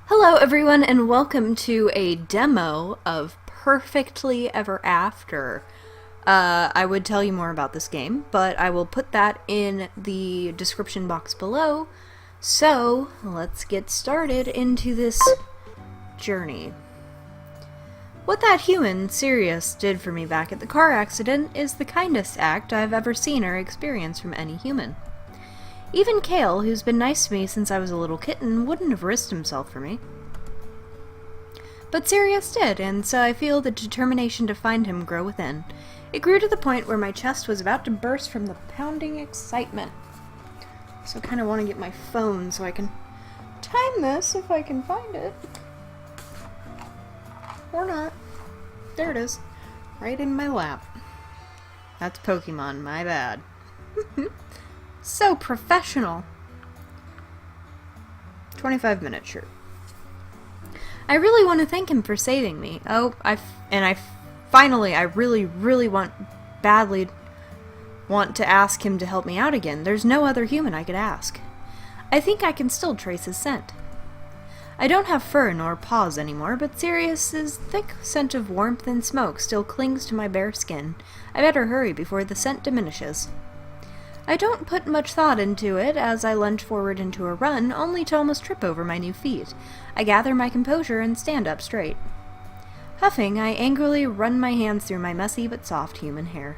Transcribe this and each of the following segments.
Hello everyone and welcome to a demo of Purrfectly Ever After. I would tell you more about this game, but I will put that in the description box below. So, let's get started into this journey. What that human, Sirius, did for me back at the car accident is the kindest act I've ever seen or experienced from any human. Even Kale, who's been nice to me since I was a little kitten, wouldn't have risked himself for me. But Sirius did, and so I feel the determination to find him grow within. It grew to the point where my chest was about to burst from the pounding excitement. So I kind of want to get my phone so I can time this if I can find it. Or not. There it is. Right in my lap. That's Pokemon, my bad. So professional. 25-minute shirt. I really want to thank him for saving me. I really badly want to ask him to help me out again. There's no other human I could ask. I think I can still trace his scent. I don't have fur nor paws anymore, but Sirius's thick scent of warmth and smoke still clings to my bare skin. I better hurry before the scent diminishes. I don't put much thought into it as I lunge forward into a run, only to almost trip over my new feet. I gather my composure and stand up straight. Huffing, I angrily run my hands through my messy but soft human hair.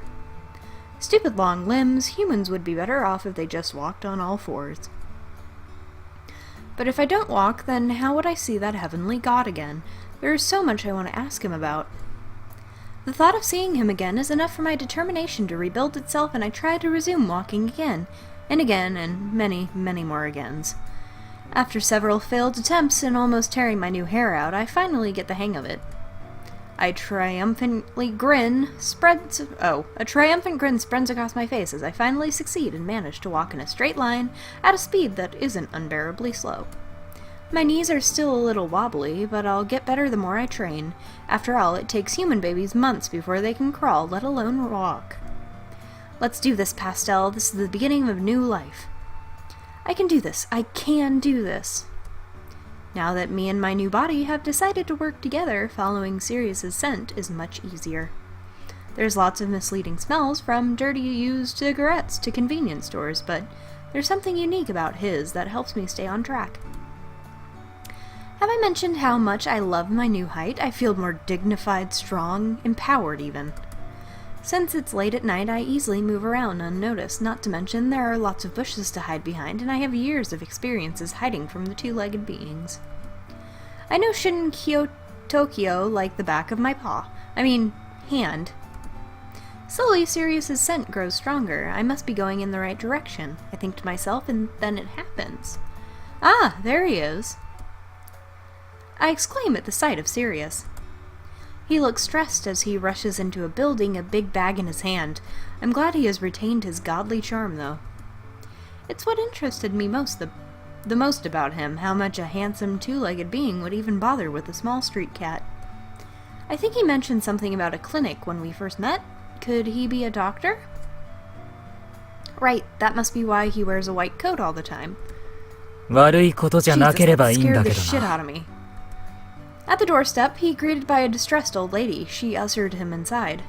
Stupid long limbs, humans would be better off if they just walked on all fours. But if I don't walk, then how would I see that heavenly God again? There is so much I want to ask him about. The thought of seeing him again is enough for my determination to rebuild itself, and I try to resume walking again, and many, many more agains. After several failed attempts and almost tearing my new hair out, I finally get the hang of it. A triumphant grin spreads across my face as I finally succeed and manage to walk in a straight line at a speed that isn't unbearably slow. My knees are still a little wobbly, but I'll get better the more I train. After all, it takes human babies months before they can crawl, let alone walk. Let's do this, Pastel. This is the beginning of a new life. I can do this. I can do this. Now that me and my new body have decided to work together, following Sirius's scent is much easier. There's lots of misleading smells, from dirty used cigarettes to convenience stores, but there's something unique about his that helps me stay on track. Have I mentioned how much I love my new height? I feel more dignified, strong, empowered even. Since it's late at night, I easily move around unnoticed, not to mention there are lots of bushes to hide behind, and I have years of experiences hiding from the two-legged beings. I know Tokyo like the back of my hand. Slowly, Sirius's scent grows stronger. I must be going in the right direction, I think to myself, and then it happens. Ah, there he is. I exclaim at the sight of Sirius. He looks stressed as he rushes into a building, a big bag in his hand. I'm glad he has retained his godly charm, though. It's what interested me the most about him, how much a handsome two-legged being would even bother with a small street cat. I think he mentioned something about a clinic when we first met. Could he be a doctor? Right, that must be why he wears a white coat all the time. Jesus, that scared the shit out of me. At the doorstep, he greeted by a distressed old lady. She ushered him inside.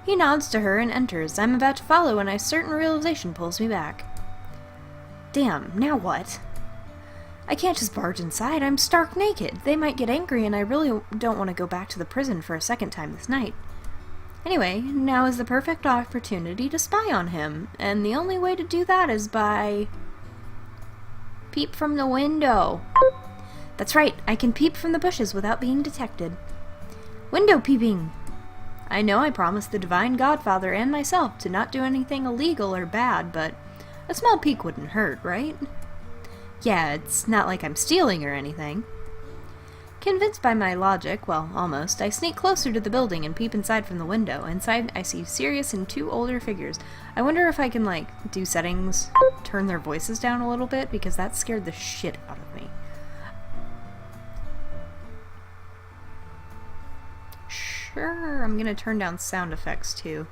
He nods to her and enters. I'm about to follow when a certain realization pulls me back. Damn, now what? I can't just barge inside. I'm stark naked. They might get angry, and I really don't want to go back to the prison for a second time this night. Anyway, now is the perfect opportunity to spy on him, and the only way to do that is by... peep from the window. That's right, I can peep from the bushes without being detected. Window peeping! I know I promised the Divine Godfather and myself to not do anything illegal or bad, but a small peek wouldn't hurt, right? Yeah, it's not like I'm stealing or anything. Convinced by my logic, well, almost, I sneak closer to the building and peep inside from the window. Inside, I see Sirius and two older figures. I wonder if I can, do settings, turn their voices down a little bit, because that scared the shit out of me. Sure, I'm gonna turn down sound effects too.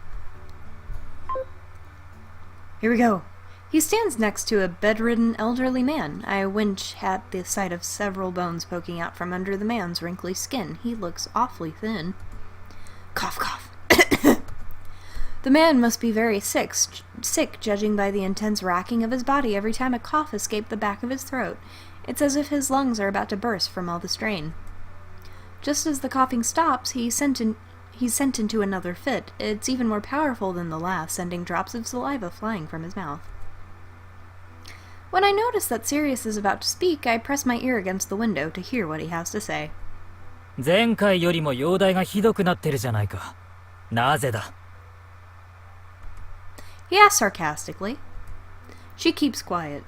Here we go. He stands next to a bedridden elderly man. I winch at the sight of several bones poking out from under the man's wrinkly skin. He looks awfully thin. Cough, cough. The man must be very sick, judging by the intense racking of his body every time a cough escaped the back of his throat. It's as if his lungs are about to burst from all the strain. Just as the coughing stops, he's sent into another fit. It's even more powerful than the last, sending drops of saliva flying from his mouth. When I notice that Sirius is about to speak, I press my ear against the window to hear what he has to say. 前回よりも容体がひどくなってるじゃないか。なぜだ? He asks sarcastically. She keeps quiet.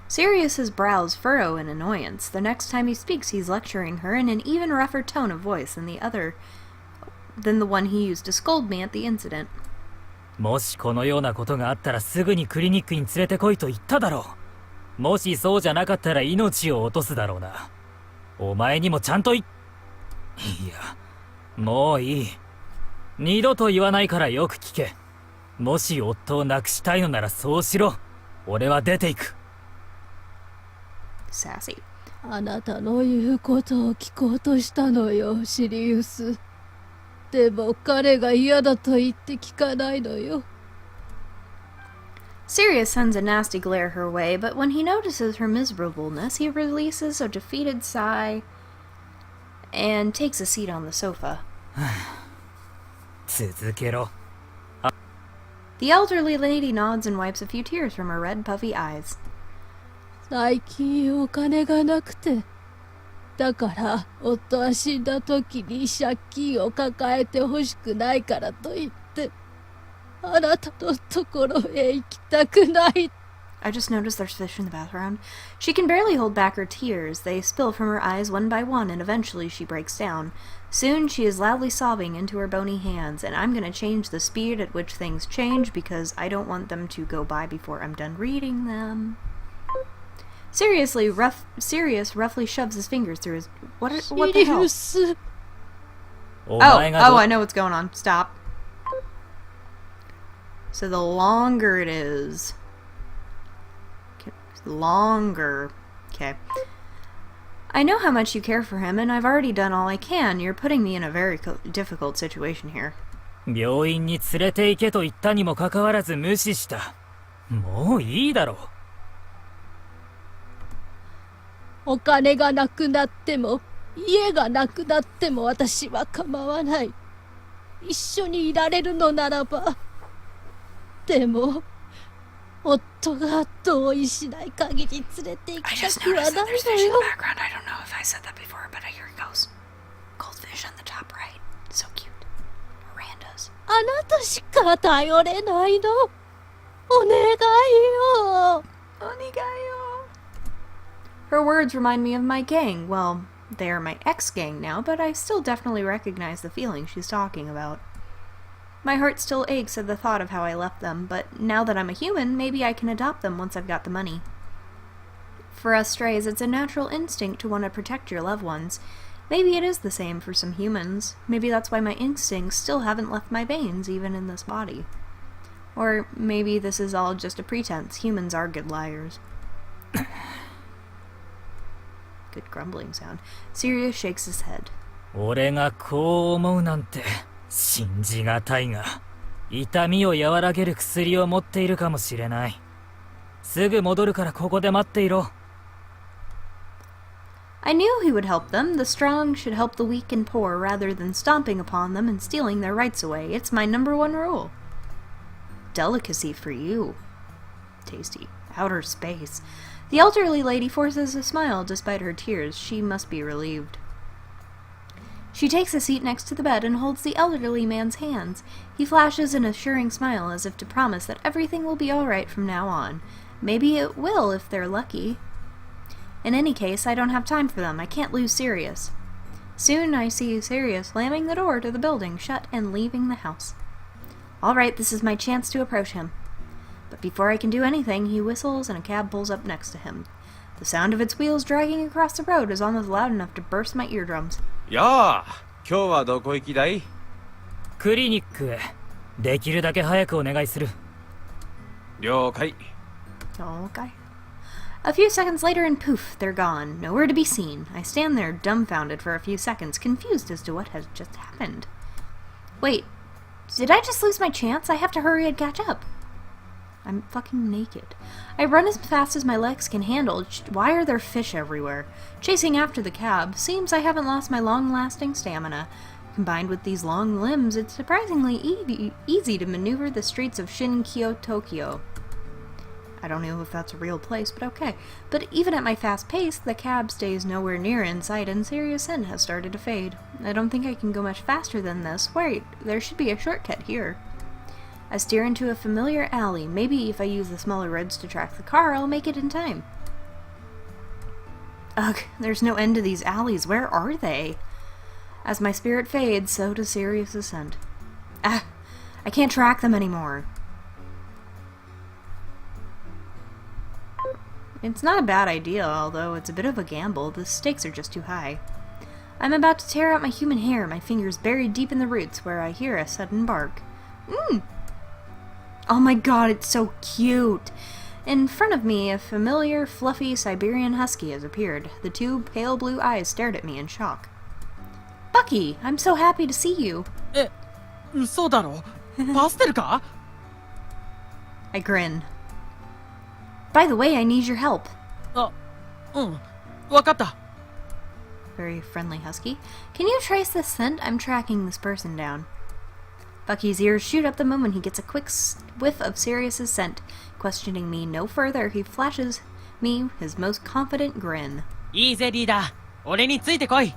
Sirius's brows furrow in annoyance. The next time he speaks, he's lecturing her in an even rougher tone of voice than the one he used to scold me at the incident. もしこのようなことがあったらすぐにクリニックに連れてこいと言っただろう。もしそうじゃなかったら命を落とすだろうな。お前にもちゃんといや、もういい。二度と言わないからよく聞け。もし夫を亡くしたいのならそうしろ。俺は出ていく。Sassy. あなたの言うことを聞こうとしたのよ、シリウス。でも彼が嫌だと言って聞かないのよ。Sirius sends a nasty glare her way, but when he notices her miserableness, he releases a defeated sigh and takes a seat on the sofa. 続けろ。The elderly lady nods and wipes a few tears from her red, puffy eyes. 最近お金がなくて。だから夫は死んだ時に借金を抱えてほしくないからと言ってあなたのところへ行きたくない。 I just noticed there's fish in the background. She can barely hold back her tears. They spill from her eyes one by one, and eventually she breaks down. Soon she is loudly sobbing into her bony hands, and I'm gonna change the speed at which things change because I don't want them to go by before I'm done reading them. Sirius roughly shoves his fingers through his... What the hell? Oh, I know what's going on. Stop. So the longer it is... Okay. I know how much you care for him, and I've already done all I can. You're putting me in a very difficult situation here. 病院に連れて行けと言ったにもかかわらず無視した。もういいだろう。お金がなくなっても家がなくなっても私は構わない。一緒にいられるのならば。でも夫が同意しない限り連れて行きたくはないのよ。あなたしか頼れないの。お願いよ。お願いよ。Her words remind me of my gang. Well, they are my ex-gang now, but I still definitely recognize the feeling she's talking about. My heart still aches at the thought of how I left them, but now that I'm a human, maybe I can adopt them once I've got the money. For us strays, it's a natural instinct to want to protect your loved ones. Maybe it is the same for some humans. Maybe that's why my instincts still haven't left my veins, even in this body. Or maybe this is all just a pretense. Humans are good liars. Good grumbling sound. Sirius shakes his head. 俺がこう思うなんて信じがたいが、痛みを和らげる薬を持っているかもしれない。すぐ戻るからここで待っていろ。I knew he would help them. The strong should help the weak and poor rather than stomping upon them and stealing their rights away. It's my #1 rule. Delicacy for you. Tasty. Outer space. The elderly lady forces a smile despite her tears. She must be relieved. She takes a seat next to the bed and holds the elderly man's hands. He flashes an assuring smile as if to promise that everything will be all right from now on. Maybe it will if they're lucky. In any case, I don't have time for them. I can't lose Sirius. Soon I see Sirius slamming the door to the building shut and leaving the house. All right, this is my chance to approach him. But before I can do anything, he whistles and a cab pulls up next to him. The sound of its wheels dragging across the road is almost loud enough to burst my eardrums. やあ、今日はどこ行きだい？クリニックへ。できるだけ早くお願いする。了解。 Okay. A few seconds later, and poof, they're gone. Nowhere to be seen. I stand there dumbfounded for a few seconds, confused as to what has just happened. Wait, did I just lose my chance? I have to hurry and catch up. I'm fucking naked. I run as fast as my legs can handle. Why are there fish everywhere? Chasing after the cab. Seems I haven't lost my long-lasting stamina. Combined with these long limbs, it's surprisingly easy to maneuver the streets of Shinkyo, Tokyo. I don't know if that's a real place, but okay. But even at my fast pace, the cab stays nowhere near in sight and Sirius Sun has started to fade. I don't think I can go much faster than this. Wait, there should be a shortcut here. I steer into a familiar alley. Maybe if I use the smaller roads to track the car, I'll make it in time. Ugh, there's no end to these alleys. Where are they? As my spirit fades, so does Sirius' scent. Ah, I can't track them anymore. It's not a bad idea, although it's a bit of a gamble. The stakes are just too high. I'm about to tear out my human hair, my fingers buried deep in the roots, where I hear a sudden bark. Oh my god, it's so cute! In front of me, a familiar, fluffy Siberian husky has appeared. The two pale blue eyes stared at me in shock. Bucky, I'm so happy to see you. 嘘だろパステルか I grin. By the way, I need your help. あ、わかった Very friendly husky. Can you trace the scent? I'm tracking this person down. Bucky's ears shoot up the moment he gets a quick whiff of Sirius's scent. Questioning me no further, he flashes me his most confident grin. いいぜリーダー俺についてこい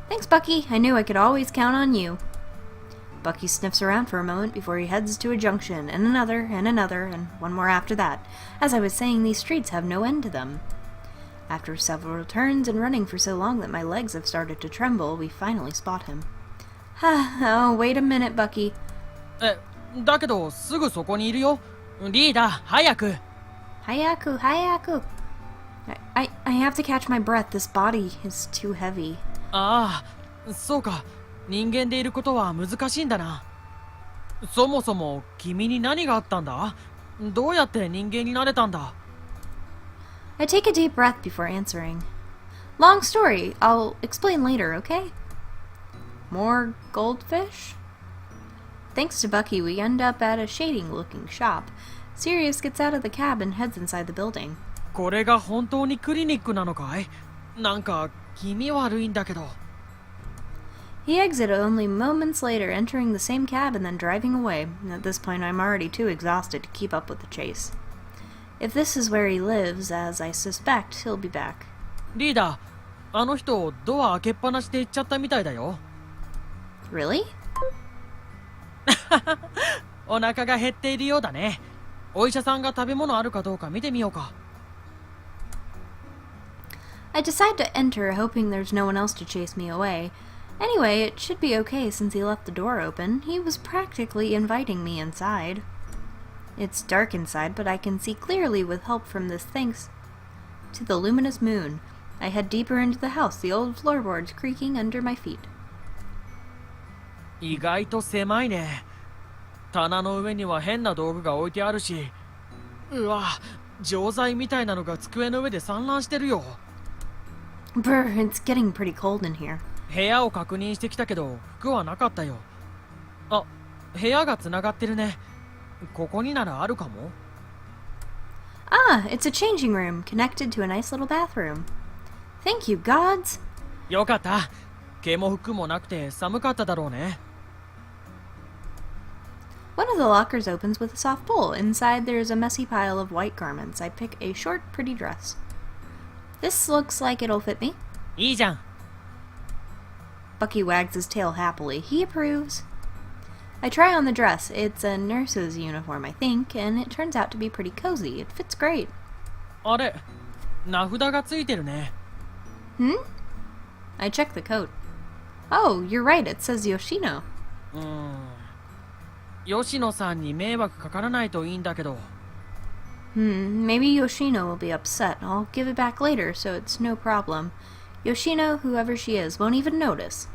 Thanks, Bucky. I knew I could always count on you. Bucky sniffs around for a moment before he heads to a junction, and another, and one more after that. As I was saying, these streets have no end to them. After several turns and running for so long that my legs have started to tremble, we finally spot him. Oh, wait a minute, Bucky. だけどすぐそこにいるよリーダー早く Hayaku, Hayaku. I have to catch my breath. This body is too heavy. ああそうか人間でいることは難しいんだなそもそも君に何があったんだどうやって人間になれたんだ I take a deep breath before answering. Long story. I'll explain later, okay? More goldfish? Thanks to Bucky, we end up at a shading-looking shop. Sirius gets out of the cab and heads inside the building. これが本当にクリニックなのかいなんか気味悪いんだけど He exits only moments later, entering the same cab and then driving away. At this point, I'm already too exhausted to keep up with the chase. If this is where he lives, as I suspect, he'll be back. リーダーあの人ドア開けっぱなしで行っちゃったみたいだよ Really? お腹が減っているようだねお医者さんが食べ物あるかどうか見てみようか I decide to enter, hoping there's no one else to chase me away. Anyway, it should be okay since he left the door open. He was practically inviting me inside. It's dark inside, but I can see clearly with help from this thanks to the luminous moon. I head deeper into the house, the old floorboards creaking under my feet. 意外と狭いね棚の上には変な道具が置いてあるしうわ錠剤みたいなのが机の上で散乱してるよ Brr, it's getting pretty cold in here. 部屋を確認してきたけど服はなかったよあ部屋がつながってるねここにならあるかも Ah, it's a changing room, connected to a nice little bathroom. Thank you, gods! よかった毛も服もなくて寒かっただろうね One of the lockers opens with a soft pull. Inside there is a messy pile of white garments. I pick a short, pretty dress. This looks like it'll fit me. いいじゃん Bucky wags his tail happily. He approves. I try on the dress. It's a nurse's uniform, I think, and it turns out to be pretty cozy. It fits great. あれ名札がついてるね I check the coat. Oh, you're right. It says Yoshino. 吉野さんに迷惑かからないといいんだけど Maybe Yoshino will be upset. I'll give it back later, so it's no problem. Yoshino, whoever she is, won't even notice.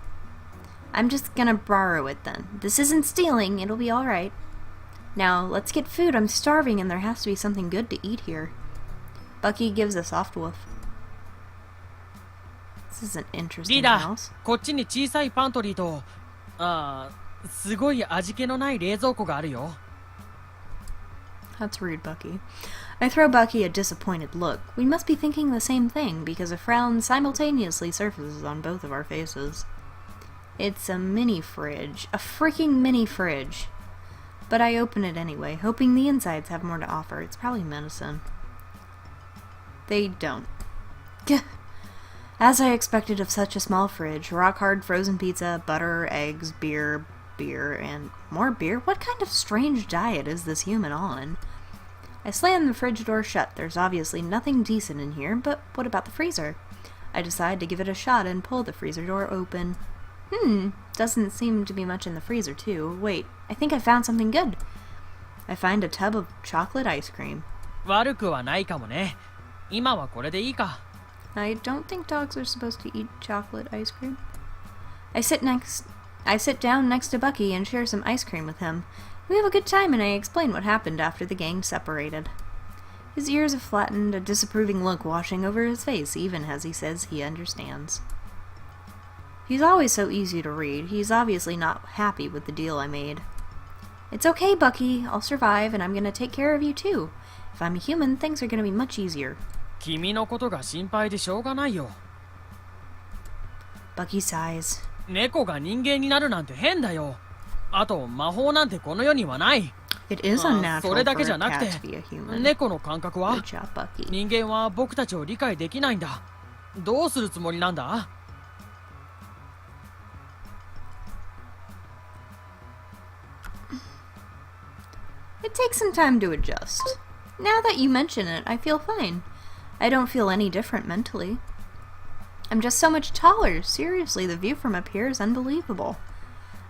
I'm just gonna borrow it then. This isn't stealing. It'll be alright. Now, let's get food. I'm starving and there has to be something good to eat here. Bucky gives a soft woof. This is an リー interesting ダー house. こっちに小さいパントリーとすごい味気のない冷蔵庫があるよ。 That's rude, Bucky. I throw Bucky a disappointed look. We must be thinking the same thing, because a frown simultaneously surfaces on both of our faces. It's a mini fridge. A freaking mini fridge. But I open it anyway, hoping the insides have more to offer. It's probably medicine. They don't. Gah. As I expected of such a small fridge, rock-hard frozen pizza, butter, eggs, beer, and more beer? What kind of strange diet is this human on? I slam the fridge door shut. There's obviously nothing decent in here, but what about the freezer? I decide to give it a shot and pull the freezer door open. Doesn't seem to be much in the freezer, too. Wait, I think I found something good. I find a tub of chocolate ice cream. 悪くはないかもね。今はこれでいいか。 I don't think dogs are supposed to eat chocolate ice cream. I sit down next to Bucky and share some ice cream with him. We have a good time and I explain what happened after the gang separated. His ears have flattened, a disapproving look washing over his face even as he says he understands. He's always so easy to read. He's obviously not happy with the deal I made. It's okay, Bucky. I'll survive and I'm gonna take care of you too. If I'm a human, things are gonna be much easier. 君のことが心配でしょうがないよ。 Bucky sighs. 猫が人間になるなんて変だよ。あと魔法なんてこの世にはない。 It is そ unnatural れ for だけ a じゃなく cat て to be a human. 猫の感覚は Good job, Bucky. 人間は僕たちを理解できないんだ。どうするつもりなんだ？ It takes some time to adjust. Now that you mention it, I feel fine. I don't feel any different mentally. I'm just so much taller. Seriously, the view from up here is unbelievable.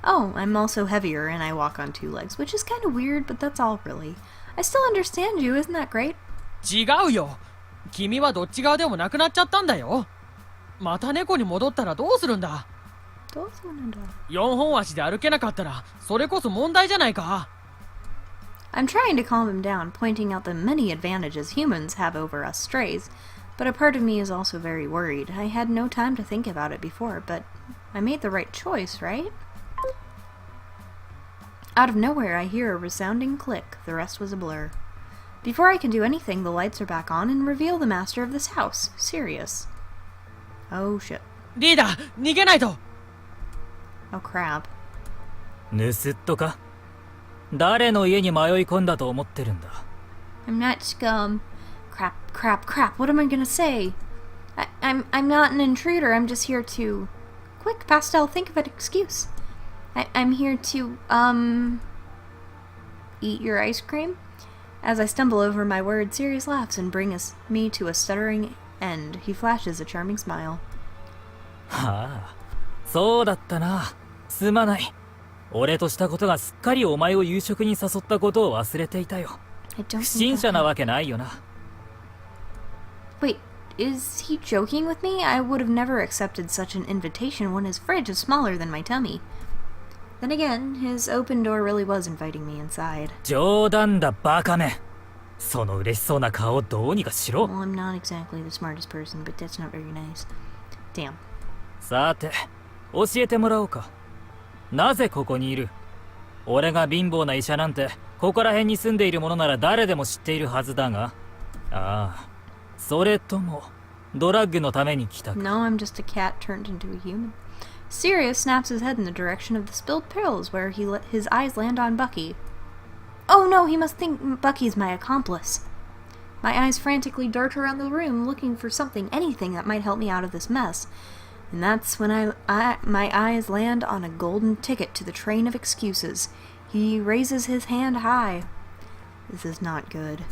Oh, I'm also heavier and I walk on 2 legs, which is kind of weird, but that's all really. I still understand you, isn't that great? 違うよ。君はどっち側でもなくなっちゃったんだよ。また猫に戻ったらどうするんだ。4本足で歩けなかったらそれこそ問題じゃないか。 I'm trying to calm him down, pointing out the many advantages humans have over us strays, but a part of me is also very worried. I had no time to think about it before, but I made the right choice, right? Out of nowhere, I hear a resounding click. The rest was a blur. Before I can do anything, the lights are back on and reveal the master of this house, Sirius. Oh shit. リーダー、逃げないと。 Oh crap. 盗っ人か？誰の家に迷い込んだと思ってるんだ。 I'm not scum. Crap. What am I gonna say? I'm not an intruder. I'm just here to... Quick, Pastel, think of an excuse. I'm here to, eat your ice cream? As I stumble over my word, Sirius laughs and brings me to a stuttering end. He flashes a charming smile. はあ、そうだったな。すまない。俺としたことがすっかりお前を夕食に誘ったことを忘れていたよ。 I don't 不 think 審 that 者なわけないよな。 Wait, is he joking with me? I would have never accepted such an invitation when his fridge is smaller than my tummy. Then again, his open door really was inviting me inside. 冗談だ、バカめ。その嬉しそうな顔をどうにかしろ。 Well, I'm not exactly the smartest person, but that's not very nice. Damn. さて、教えてもらおうか。なぜここにいる？俺が貧乏な医者なんて、ここら辺に住んでいる者なら誰でも知っているはずだが。ああ、それとも、ドラッグのために来たか。 No, I'm just a cat turned into a human. Sirius snaps his head in the direction of the spilled pills, where his eyes land on Bucky. Oh no, he must think Bucky's my accomplice. My eyes frantically dart around the room, looking for anything that might help me out of this mess. And that's when my eyes land on a golden ticket to the train of excuses. He raises his hand high. This is not good.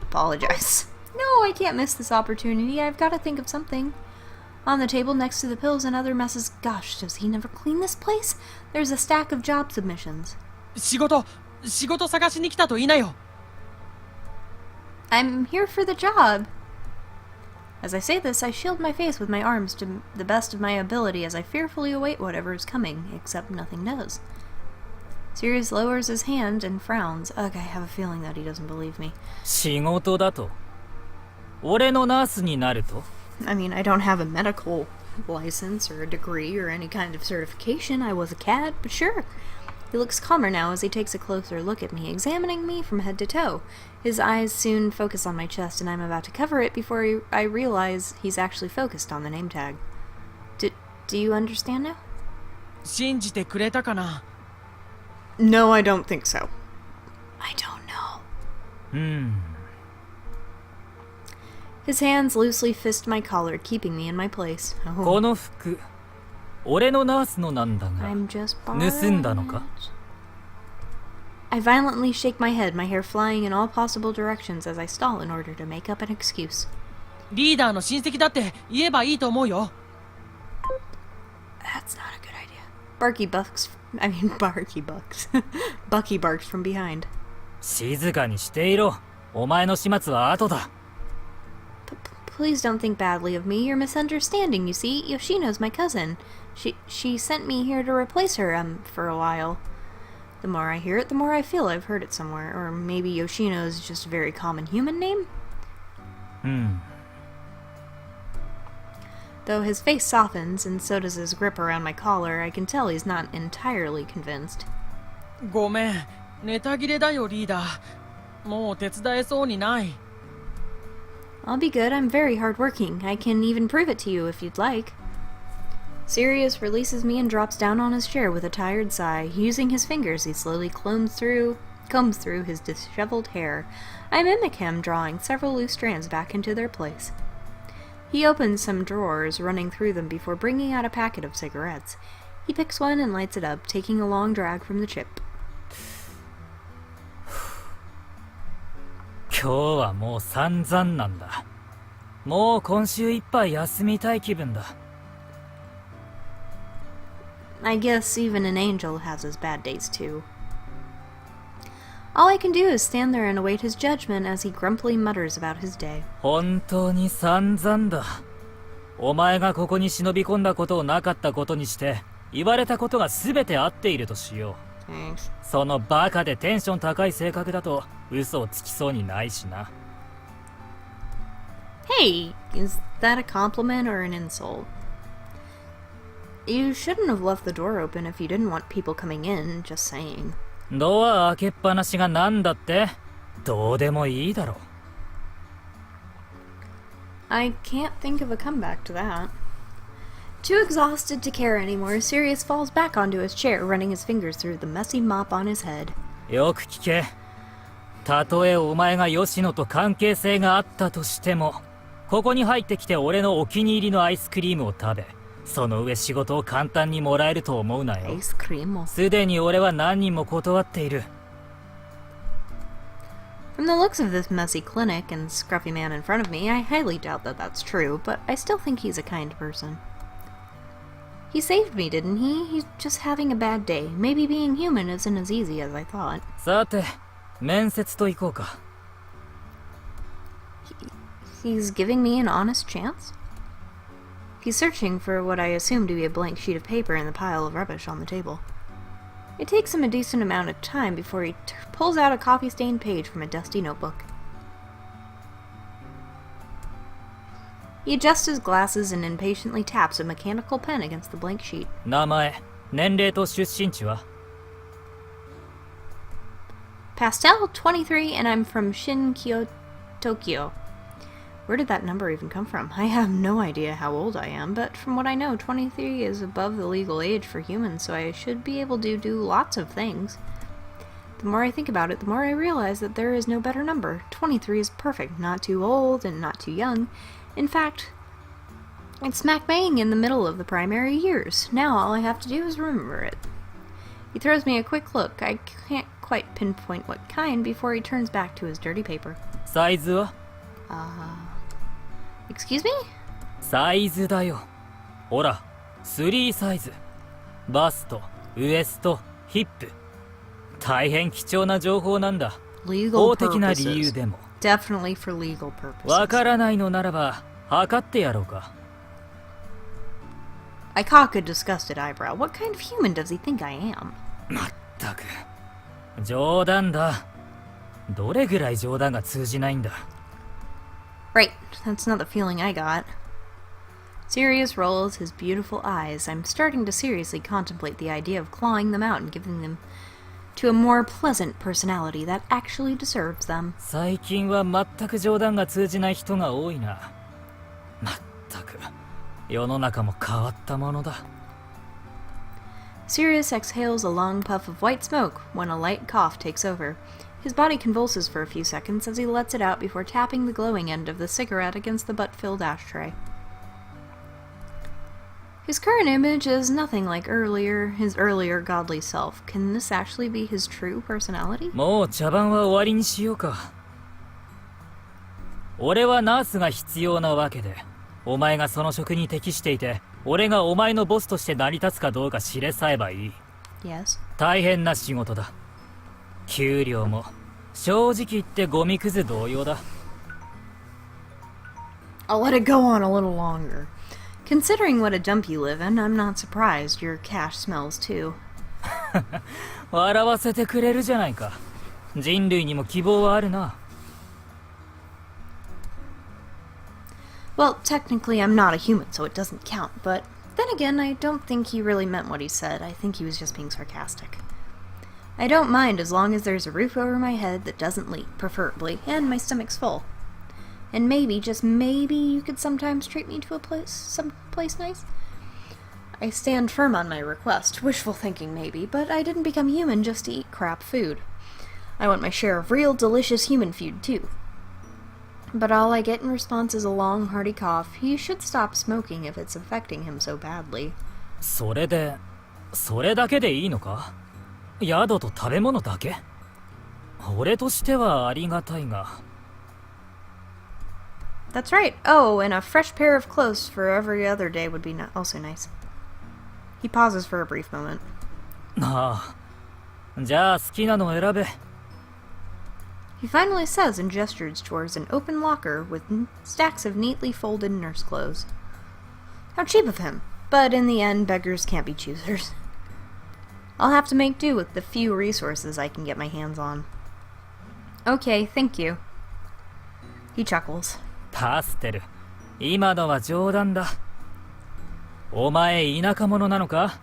Apologize. No, I can't miss this opportunity. I've got to think of something. On the table next to the pills and other messes. Gosh, does he never clean this place? There's a stack of job submissions. 仕事探しに来たと言いなよ。 I'm here for the job. As I say this, I shield my face with my arms to the best of my ability as I fearfully await whatever is coming, except nothing does. Sirius lowers his hand and frowns. Ugh, I have a feeling that he doesn't believe me. 仕事だと俺のナースになると I mean, I don't have a medical license or a degree or any kind of certification. I was a cat, but sure. He looks calmer now as he takes a closer look at me, examining me from head to toe. His eyes soon focus on my chest, and I'm about to cover it before I realize he's actually focused on the name tag. Do you understand now? 信じてくれたかな? No, I don't think so. I don't know. His hands loosely fist my collar, keeping me in my place. この服俺のナースのなんだが I'm just 盗んだのか I violently shake my head, my hair flying in all possible directions as I stall in order to make up an excuse. リーダーの親戚だって言えばいいと思うよ。 That's not a good idea. Bucky barks from behind. 静かにしていろお前の始末は後だ Please don't think badly of me. You're misunderstanding, you see. Yoshino's my cousin. She sent me here to replace her, for a while. The more I hear it, the more I feel I've heard it somewhere. Or maybe Yoshino is just a very common human name? Though his face softens, and so does his grip around my collar, I can tell he's not entirely convinced. ごめん、ネタ切れだよリーダー。もう手伝えそうにない。 I'll be good. I'm very hardworking. I can even prove it to you if you'd like. Sirius releases me and drops down on his chair with a tired sigh. Using his fingers, he slowly combs through his disheveled hair. I mimic him, drawing several loose strands back into their place. He opens some drawers, running through them before bringing out a packet of cigarettes. He picks one and lights it up, taking a long drag from the chip. 今日はもう散々なんだもう今週いっぱい休みたい気分だ I guess even an angel has his bad days too. All I can do is stand there and await his judgment as he grumpily mutters about his day. 本当に散々だお前がここに忍び込んだことをなかったことにして言われたことが全て合っているとしよう Thanks. そのバカでテンション高い性格だと嘘をつきそうにないしな Hey, is that a compliment or an insult? You shouldn't have left the door open if you didn't want people coming in, just saying. ドア開けっぱなしがなんだってどうでもいいだろ I can't think of a comeback to that. Too exhausted to care anymore, Sirius falls back onto his chair, running his fingers through the messy mop on his head. よく聞けたとえお前が吉野と関係性があったとしてもここに入ってきて俺のお気に入りのアイスクリームを食べその上仕事を簡単にもらえると思うなよ Ice cream. すでに俺は何人も断っている From the looks of this messy clinic and scruffy man in front of me, I highly doubt that that's true, but I still think he's a kind person. He saved me, didn't he? He's just having a bad day. Maybe being human isn't as easy as I thought. さて面接と行こうか He's giving me an honest chance? He's searching for what I assume to be a blank sheet of paper in the pile of rubbish on the table. It takes him a decent amount of time before he pulls out a coffee-stained page from a dusty notebook. He adjusts his glasses and impatiently taps a mechanical pen against the blank sheet. 名前年齢と出身地は Pastel, 23, and I'm from Shinkyo, Tokyo. Where did that number even come from? I have no idea how old I am, but from what I know, 23 is above the legal age for humans, so I should be able to do lots of things. The more I think about it, the more I realize that there is no better number. 23 is perfect, not too old and not too young. In fact, it's smack bang in the middle of the primary years. Now all I have to do is remember it. He throws me a quick look. I can't quite pinpoint what kind before he turns back to his dirty paper. サイズは Excuse me? サイズだよほら3サイズバストウエストヒップ大変貴重な情報なんだ Legal 法的な理 purposes. 由でも Definitely for legal purposes. わからないのならば測ってやろうか。 I cock a disgusted eyebrow. What kind of human does he think I am? まったく。冗談だ。どれぐらい冗談が通じないんだ。 Right, that's not the feeling I got. Sirius rolls his beautiful eyes. I'm starting to seriously contemplate the idea of clawing them out and giving them to a more pleasant personality that actually deserves them. 最近は全く冗談が通じない人が多いな。まったく。世の中も変わったものだ。 Sirius exhales a long puff of white smoke when a light cough takes over. His body convulses for a few seconds as he lets it out before tapping the glowing end of the cigarette against the butt-filled ashtray. His current image is nothing like his earlier godly self. Can this actually be his true personality? もう茶番は終わりにしようか。俺はナースが必要なわけで、お前がその職に適していて、俺がお前のボスとして成り立つかどうか知れさえばいい。Yes. 大変な仕事だ。給料も正直言ってゴミくず同様だ。 I'll let it go on a little longer. Considering what a dump you live in, I'm not surprised your cash smells too. 笑わせてくれるじゃないか。人類にも希望はあるな。 Well, technically I'm not a human, so it doesn't count, but then again, I don't think he really meant what he said. I think he was just being sarcastic. I don't mind as long as there's a roof over my head that doesn't leak, preferably, and my stomach's full. And maybe, just maybe, you could sometimes treat me to someplace nice? I stand firm on my request, wishful thinking maybe, but I didn't become human just to eat crap food. I want my share of real, delicious human food, too. But all I get in response is a long, hearty cough. He should stop smoking if it's affecting him so badly. それだけでいいのか？宿と食べ物だけ？俺としてはありがたいが。 That's right. Oh, and a fresh pair of clothes for every other day would be also nice. He pauses for a brief moment. ああ。じゃあ好きなの選べ。 He finally says and gestures towards an open locker with stacks of neatly folded nurse clothes. How cheap of him, but in the end, beggars can't be choosers. I'll have to make do with the few resources I can get my hands on. Okay, thank you. He chuckles. パステル、今のは冗談だ。お前田舎者なのか？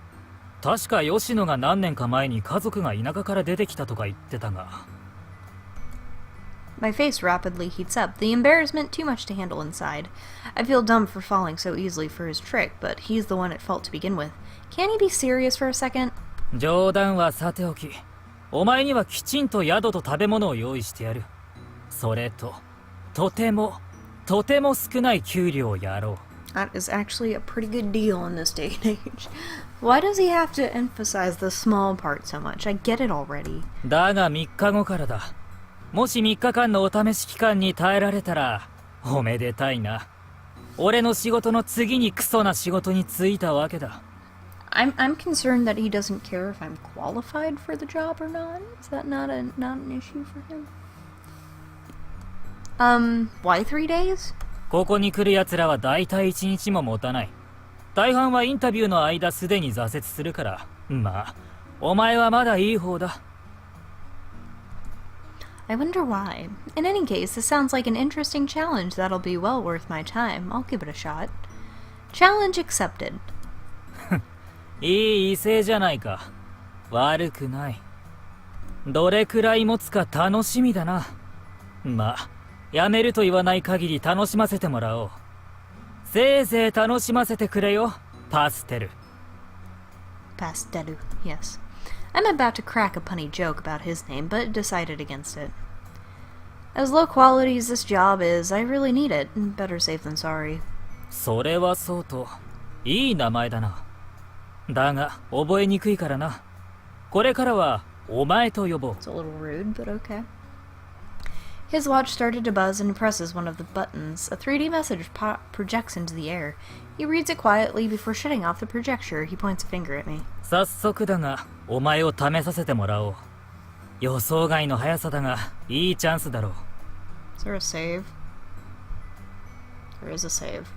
確か吉野が何年か前に家族が田舎から出てきたとか言ってたが。 My face rapidly heats up, the embarrassment too much to handle inside. I feel dumb for falling so easily for his trick, but he's the one at fault to begin with. Can't he be serious for a second? 冗談はさておき、お前にはきちんと宿と食べ物を用意してやる。それと、とても少ない給料をやろう。 That is actually a pretty good deal in this day and age. Why does he have to emphasize the small part so much? I get it already. だが3日後からだ。もし3日間のお試し期間に耐えられたら、おめでたいな。俺の仕事の次にクソな仕事に就いたわけだ。 I'm concerned that he doesn't care if I'm qualified for the job or not. Is that not an issue for him? Why 3 days? ここに来る奴らは大体1日も持たない。大半はインタビューの間すでに挫折するから。まあ、お前はまだいい方だ。 I wonder why. In any case, this sounds like an interesting challenge that'll be well worth my time. I'll give it a shot. Challenge accepted. いい威勢じゃないか。悪くない。どれくらい持つか楽しみだな。まあ、やめると言わない限り楽しませてもらおう。せいぜい楽しませてくれよ、パステル。 Pastelu, yes. I'm about to crack a punny joke about his name, but decided against it. As low quality as this job is, I really need it. Better safe than sorry. それはそうと、いい名前だな。だが、覚えにくいからな。これからは、お前と呼ぼう。 It's a little rude, but okay. His watch started to buzz and presses one of the buttons. A 3D message projects into the air. He reads it quietly before shutting off the projector. He points a finger at me. 早速だが、お前を試させてもらおう。予想外の速さだが、いいチャンスだろう。Is there a save? There is a save.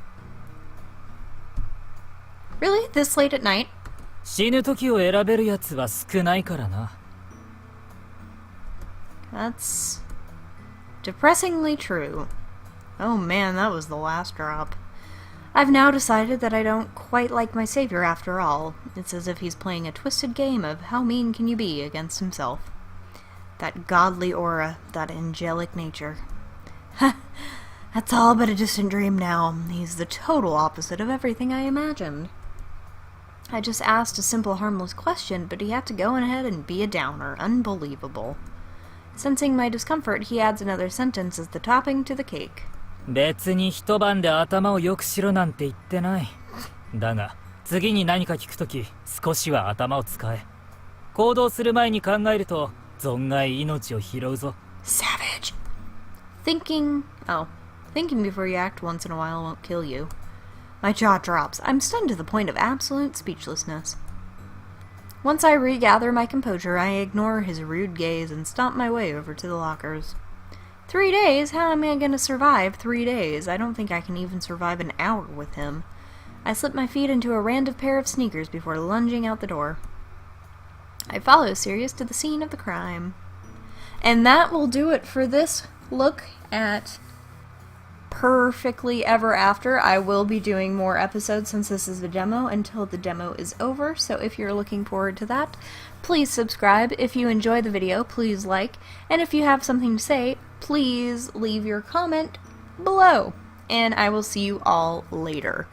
Really? This late at night? 死ぬ時を選べるやつは少ないからな。That's depressingly true. Oh man, that was the last drop. I've now decided that I don't quite like my savior after all. It's as if he's playing a twisted game of how mean can you be against himself. That godly aura, that angelic nature. That's all but a distant dream now. He's the total opposite of everything I imagined. I just asked a simple, harmless question, but he had to go ahead and be a downer. Unbelievable. Sensing my discomfort, he adds another sentence as the topping to the cake. 別に一晩で頭を良くしろなんて言ってない。だが、次に何か聞くとき、少しは頭を使え。行動する前に考えると、存外命を拾うぞ。Savage! Thinking before you act once in a while won't kill you. My jaw drops. I'm stunned to the point of absolute speechlessness. Once I regather my composure, I ignore his rude gaze and stomp my way over to the lockers. 3 days? How am I going to survive 3 days? I don't think I can even survive an hour with him. I slip my feet into a random pair of sneakers before lunging out the door. I follow Sirius to the scene of the crime. And that will do it for this look at Purrfectly Ever After. I will be doing more episodes since this is a demo until the demo is over, so if you're looking forward to that, please subscribe. If you enjoy the video, please like, and if you have something to say, please leave your comment below, and I will see you all later.